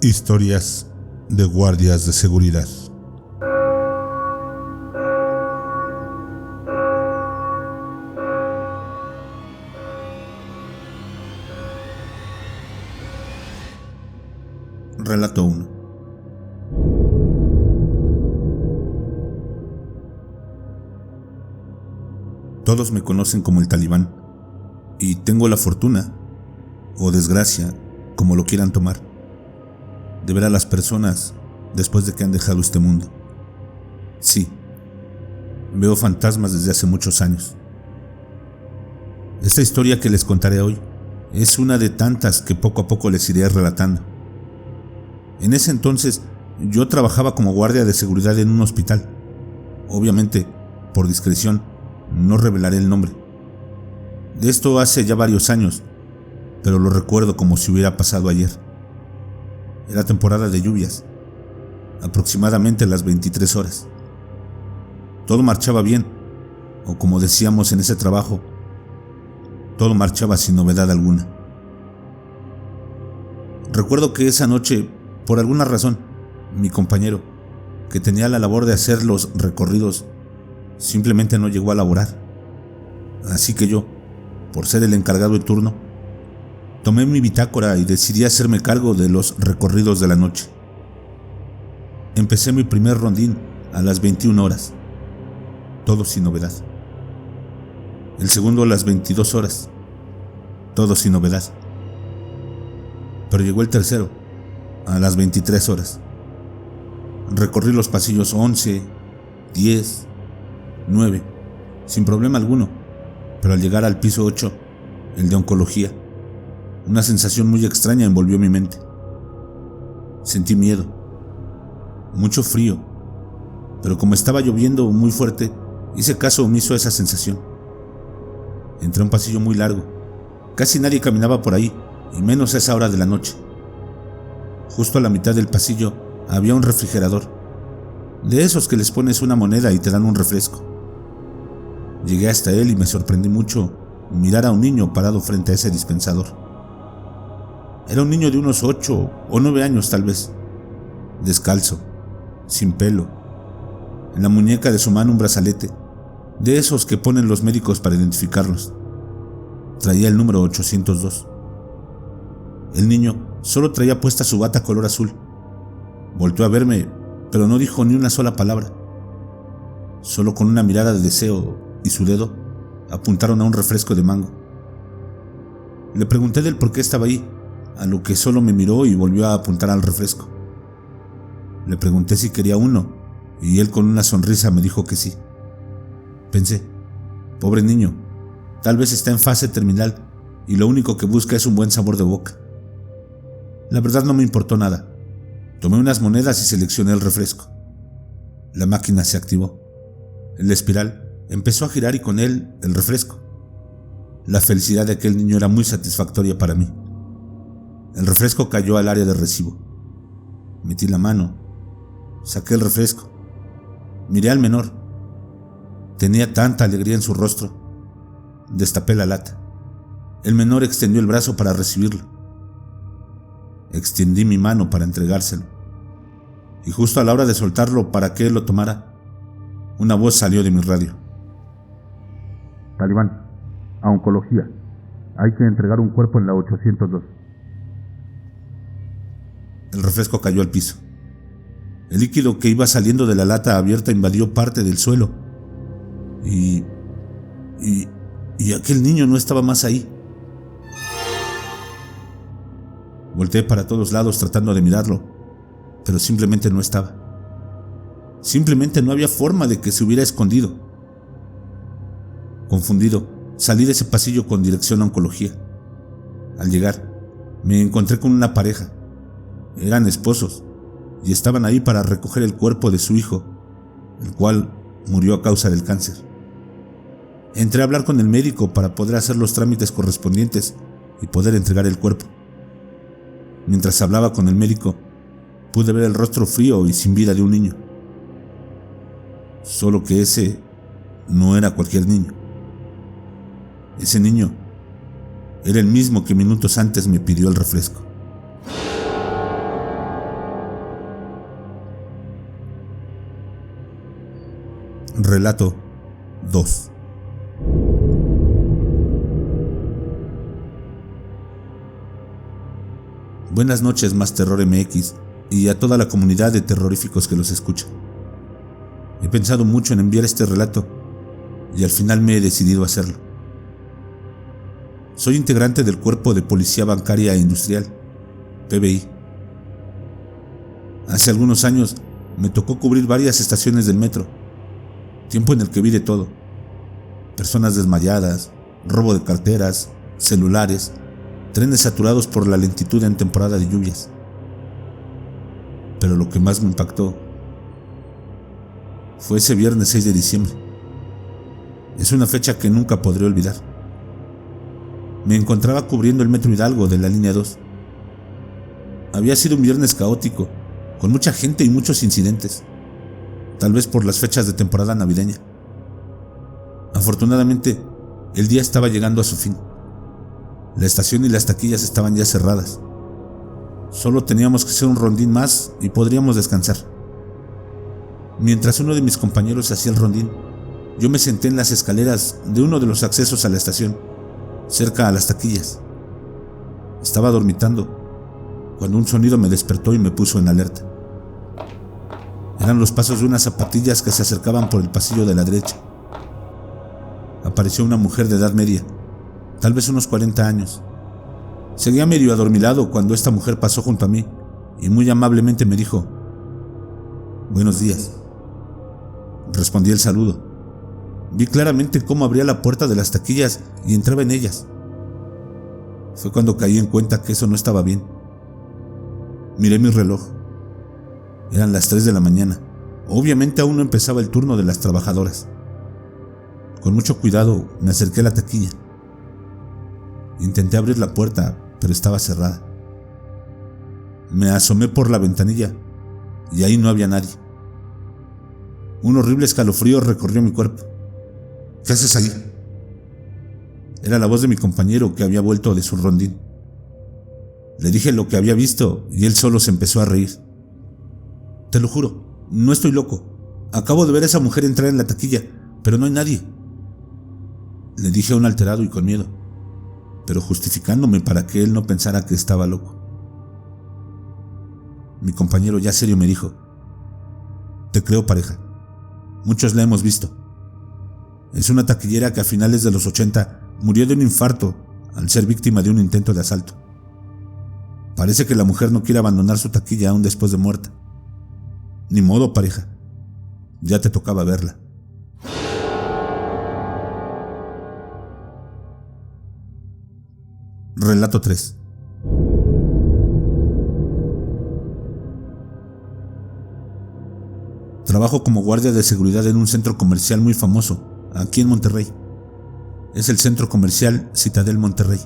Historias de guardias de seguridad. Relato 1. Todos me conocen como el Talibán, y tengo la fortuna, o desgracia, como lo quieran tomar, de ver a las personas después de que han dejado este mundo. Sí, veo fantasmas desde hace muchos años. Esta historia que les contaré hoy es una de tantas que poco a poco les iré relatando. En ese entonces yo trabajaba como guardia de seguridad en un hospital. Obviamente, por discreción, no revelaré el nombre. De esto hace ya varios años, pero lo recuerdo como si hubiera pasado ayer. Era temporada de lluvias, aproximadamente las 23 horas. Todo marchaba bien, o como decíamos en ese trabajo, todo marchaba sin novedad alguna. Recuerdo que esa noche, por alguna razón, mi compañero, que tenía la labor de hacer los recorridos, simplemente no llegó a laborar. Así que yo, por ser el encargado de turno, tomé mi bitácora y decidí hacerme cargo de los recorridos de la noche. Empecé mi primer rondín a las 21 horas, todo sin novedad. El segundo a las 22 horas, todo sin novedad. Pero llegó el tercero, a las 23 horas. Recorrí los pasillos 11, 10, 9, sin problema alguno, pero al llegar al piso 8, el de oncología, una sensación muy extraña envolvió mi mente. Sentí miedo, mucho frío, pero como estaba lloviendo muy fuerte, hice caso omiso a esa sensación. Entré a un pasillo muy largo. Casi nadie caminaba por ahí, y menos a esa hora de la noche. Justo a la mitad del pasillo había un refrigerador, de esos que les pones una moneda y te dan un refresco. Llegué hasta él y me sorprendí mucho mirar a un niño parado frente a ese dispensador. Era un niño de unos 8 o 9 años tal vez, descalzo, sin pelo. En la muñeca de su mano un brazalete, de esos que ponen los médicos para identificarlos. Traía el número 802. El niño solo traía puesta su bata color azul. Volteó a verme, pero no dijo ni una sola palabra. Solo con una mirada de deseo y su dedo apuntaron a un refresco de mango. Le pregunté del por qué estaba ahí, a lo que solo me miró y volvió a apuntar al refresco. Le pregunté si quería uno, y él con una sonrisa me dijo que sí. Pensé, pobre niño, tal vez está en fase terminal y lo único que busca es un buen sabor de boca. La verdad no me importó nada. Tomé unas monedas y seleccioné el refresco. La máquina se activó. El espiral empezó a girar y con él el refresco. La felicidad de aquel niño era muy satisfactoria para mí. El refresco cayó al área de recibo. Metí la mano, saqué el refresco, miré al menor. Tenía tanta alegría en su rostro. Destapé la lata. El menor extendió el brazo para recibirlo. Extendí mi mano para entregárselo. Y justo a la hora de soltarlo para que él lo tomara, una voz salió de mi radio. Talibán, a oncología. Hay que entregar un cuerpo en la 802. El refresco cayó al piso. El líquido que iba saliendo de la lata abierta invadió parte del suelo. Y aquel niño no estaba más ahí. Volteé para todos lados tratando de mirarlo, pero simplemente no estaba. Simplemente no había forma de que se hubiera escondido. Confundido, salí de ese pasillo con dirección a oncología. Al llegar, me encontré con una pareja. Eran esposos y estaban ahí para recoger el cuerpo de su hijo, el cual murió a causa del cáncer. Entré a hablar con el médico para poder hacer los trámites correspondientes y poder entregar el cuerpo. Mientras hablaba con el médico, pude ver el rostro frío y sin vida de un niño. Solo que ese no era cualquier niño. Ese niño era el mismo que minutos antes me pidió el refresco. Relato 2. Buenas noches, Más Terror MX, y a toda la comunidad de terroríficos que los escucha. He pensado mucho en enviar este relato y al final me he decidido a hacerlo. Soy integrante del Cuerpo de Policía Bancaria e Industrial, PBI. Hace algunos años me tocó cubrir varias estaciones del metro, tiempo en el que vi de todo: personas desmayadas, robo de carteras, celulares, trenes saturados por la lentitud en temporada de lluvias. Pero lo que más me impactó fue ese viernes 6 de diciembre. Es una fecha que nunca podré olvidar. Me encontraba cubriendo el Metro Hidalgo de la línea 2. Había sido un viernes caótico, con mucha gente y muchos incidentes, tal vez por las fechas de temporada navideña. Afortunadamente, el día estaba llegando a su fin. La estación y las taquillas estaban ya cerradas. Solo teníamos que hacer un rondín más y podríamos descansar. Mientras uno de mis compañeros hacía el rondín, yo me senté en las escaleras de uno de los accesos a la estación, cerca a las taquillas. Estaba dormitando cuando un sonido me despertó y me puso en alerta. Eran los pasos de unas zapatillas que se acercaban por el pasillo de la derecha. Apareció una mujer de edad media, tal vez unos 40 años. Seguía medio adormilado cuando esta mujer pasó junto a mí y muy amablemente me dijo: «Buenos días». Respondí el saludo. Vi claramente cómo abría la puerta de las taquillas y entraba en ellas. Fue cuando caí en cuenta que eso no estaba bien. Miré mi reloj. Eran las 3 de la mañana. Obviamente aún no empezaba el turno de las trabajadoras. Con mucho cuidado me acerqué a la taquilla. Intenté abrir la puerta, pero estaba cerrada. Me asomé por la ventanilla y ahí no había nadie. Un horrible escalofrío recorrió mi cuerpo. «¿Qué haces ahí?». Era la voz de mi compañero que había vuelto de su rondín. Le dije lo que había visto y él solo se empezó a reír. «Te lo juro, no estoy loco. Acabo de ver a esa mujer entrar en la taquilla, pero no hay nadie», le dije aún alterado y con miedo, pero justificándome para que él no pensara que estaba loco. Mi compañero ya serio me dijo: «Te creo, pareja. Muchos la hemos visto. Es una taquillera que a finales de los 80 murió de un infarto al ser víctima de un intento de asalto. Parece que la mujer no quiere abandonar su taquilla aún después de muerta. Ni modo, pareja. Ya te tocaba verla». Relato 3. Trabajo como guardia de seguridad en un centro comercial muy famoso, aquí en Monterrey. Es el centro comercial Citadel Monterrey.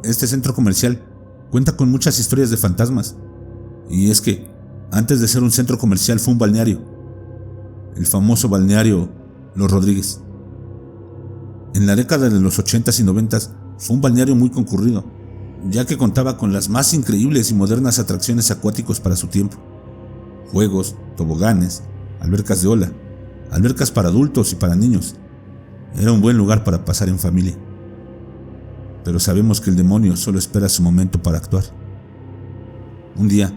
Este centro comercial cuenta con muchas historias de fantasmas, y es que antes de ser un centro comercial fue un balneario, el famoso balneario Los Rodríguez. En la década de los 80s y 90s fue un balneario muy concurrido, ya que contaba con las más increíbles y modernas atracciones acuáticos para su tiempo: juegos, toboganes, albercas de ola, albercas para adultos y para niños. Era un buen lugar para pasar en familia. Pero sabemos que el demonio solo espera su momento para actuar. Un día,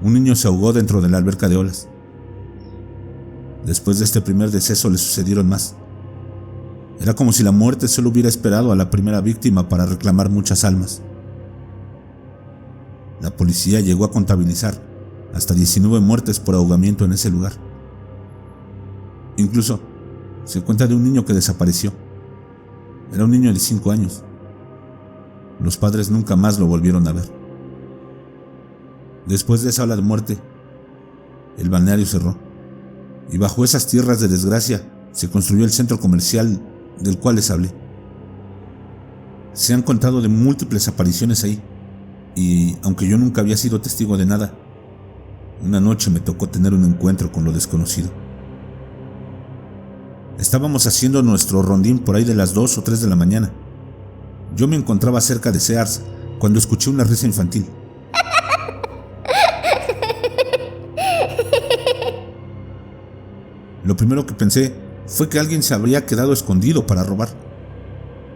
un niño se ahogó dentro de la alberca de olas. Después de este primer deceso le sucedieron más. Era como si la muerte solo hubiera esperado a la primera víctima para reclamar muchas almas. La policía llegó a contabilizar hasta 19 muertes por ahogamiento en ese lugar. Incluso se cuenta de un niño que desapareció. Era un niño de 5 años. Los padres nunca más lo volvieron a ver. Después de esa ola de muerte, el balneario cerró, y bajo esas tierras de desgracia se construyó el centro comercial del cual les hablé. Se han contado de múltiples apariciones ahí, y aunque yo nunca había sido testigo de nada, una noche me tocó tener un encuentro con lo desconocido. Estábamos haciendo nuestro rondín por ahí de las 2 o 3 de la mañana. Yo me encontraba cerca de Sears cuando escuché una risa infantil. Lo primero que pensé fue que alguien se habría quedado escondido para robar.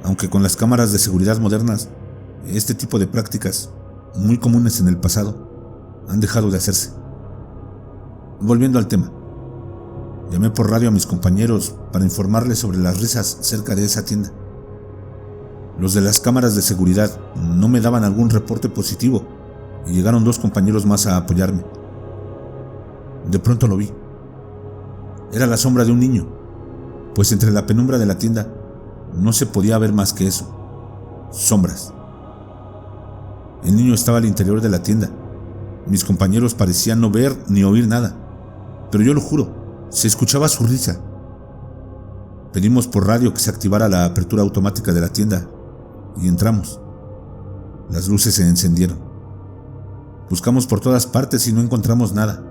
Aunque con las cámaras de seguridad modernas, este tipo de prácticas, muy comunes en el pasado, han dejado de hacerse. Volviendo al tema, llamé por radio a mis compañeros para informarles sobre las risas cerca de esa tienda. Los de las cámaras de seguridad no me daban algún reporte positivo y llegaron 2 compañeros más a apoyarme. De pronto lo vi. Era la sombra de un niño, pues entre la penumbra de la tienda no se podía ver más que eso: sombras. El niño estaba al interior de la tienda. Mis compañeros parecían no ver ni oír nada, pero yo lo juro, se escuchaba su risa. Pedimos por radio que se activara la apertura automática de la tienda y entramos. Las luces se encendieron. Buscamos por todas partes y no encontramos nada.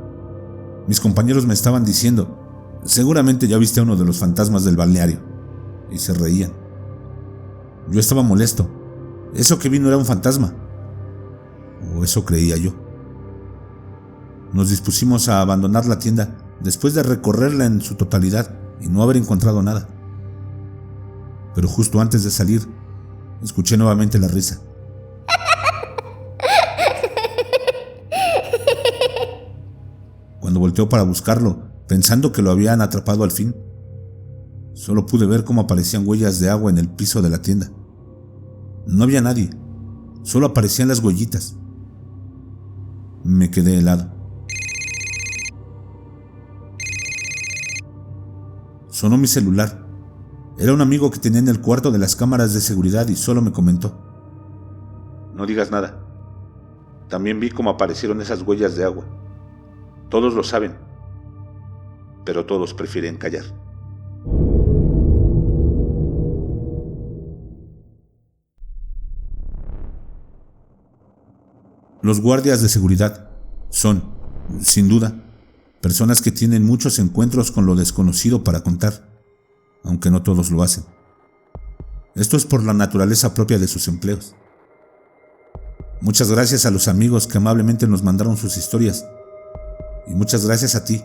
Mis compañeros me estaban diciendo: seguramente ya viste a uno de los fantasmas del balneario, y se reían. Yo estaba molesto. Eso que vi no era un fantasma, o eso creía yo. Nos dispusimos a abandonar la tienda después de recorrerla en su totalidad y no haber encontrado nada. Pero justo antes de salir, escuché nuevamente la risa. Cuando volteó para buscarlo, pensando que lo habían atrapado al fin, solo pude ver cómo aparecían huellas de agua en el piso de la tienda. No había nadie, solo aparecían las huellitas. Me quedé helado. Sonó mi celular. Era un amigo que tenía en el cuarto de las cámaras de seguridad y solo me comentó: no digas nada. También vi cómo aparecieron esas huellas de agua. Todos lo saben, pero todos prefieren callar. Los guardias de seguridad son, sin duda, personas que tienen muchos encuentros con lo desconocido para contar, aunque no todos lo hacen. Esto es por la naturaleza propia de sus empleos. Muchas gracias a los amigos que amablemente nos mandaron sus historias, y muchas gracias a ti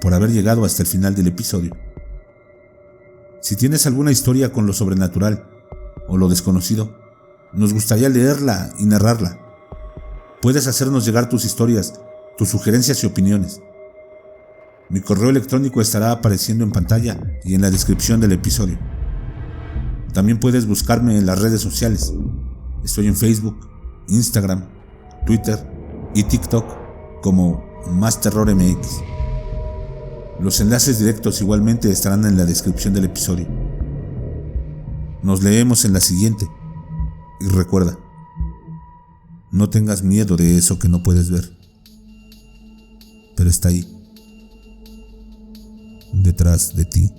por haber llegado hasta el final del episodio. Si tienes alguna historia con lo sobrenatural o lo desconocido, nos gustaría leerla y narrarla. Puedes hacernos llegar tus historias, tus sugerencias y opiniones. Mi correo electrónico estará apareciendo en pantalla y en la descripción del episodio. También puedes buscarme en las redes sociales. Estoy en Facebook, Instagram, Twitter y TikTok como MásTerrorMX. Los enlaces directos igualmente estarán en la descripción del episodio. Nos leemos en la siguiente. Y recuerda, no tengas miedo de eso que no puedes ver, pero está ahí, detrás de ti.